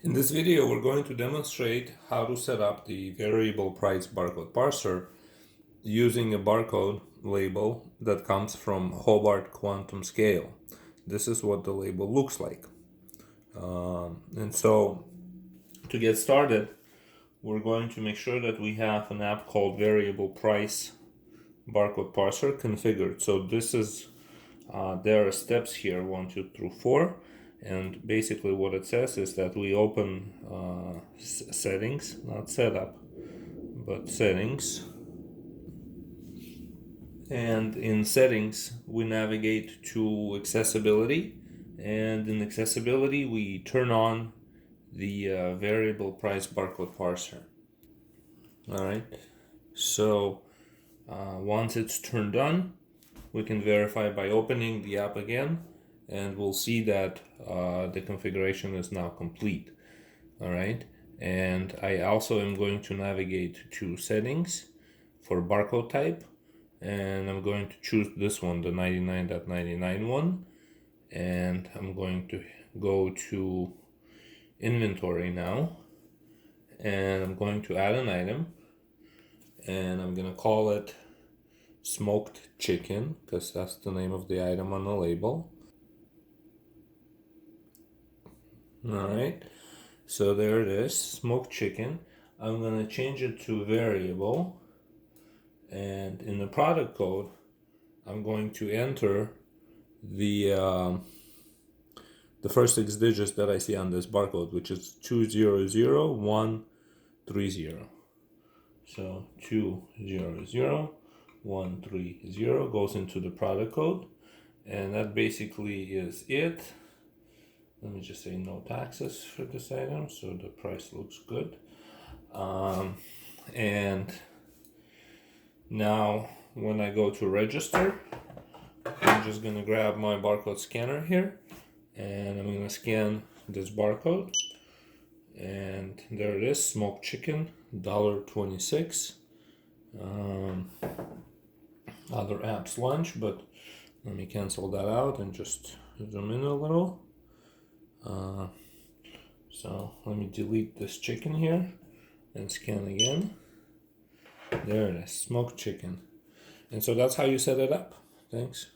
In this video, we're going to demonstrate how to set up the Variable Price Barcode Parser using a barcode label that comes from Hobart Quantum scale. This is what the label looks like. And so to get started, we're going to make sure that we have an app called Variable Price Barcode Parser configured. So this is, there are steps here, 1, 2 through 4. And basically what it says is that we open settings, not setup, but settings. And in settings, we navigate to accessibility. And in accessibility, we turn on the variable price barcode parser. All right. So once it's turned on, we can verify by opening the app again, and we'll see that the configuration is now complete. All right. And I also am going to navigate to settings for barcode type, and I'm going to choose this one, the 99.99 one, and I'm going to go to inventory now, and I'm going to add an item, and I'm going to call it smoked chicken because that's the name of the item on the label. All right, so there it is, smoked chicken. I'm going to change it to variable, and in the product code I'm going to enter the first 6 digits that I see on this barcode, which is 200130. So 200130 goes into the product code, and that basically is it. Let me just say no taxes for this item, so the price looks good. And now when I go to register, I'm just gonna grab my barcode scanner here, and I'm gonna scan this barcode, and there it is, smoked chicken, $1.26. Other apps lunch, but let me cancel that out and just zoom in a little. So let me delete this chicken here and scan again. There it is, smoked chicken. And so that's how you set it up. Thanks.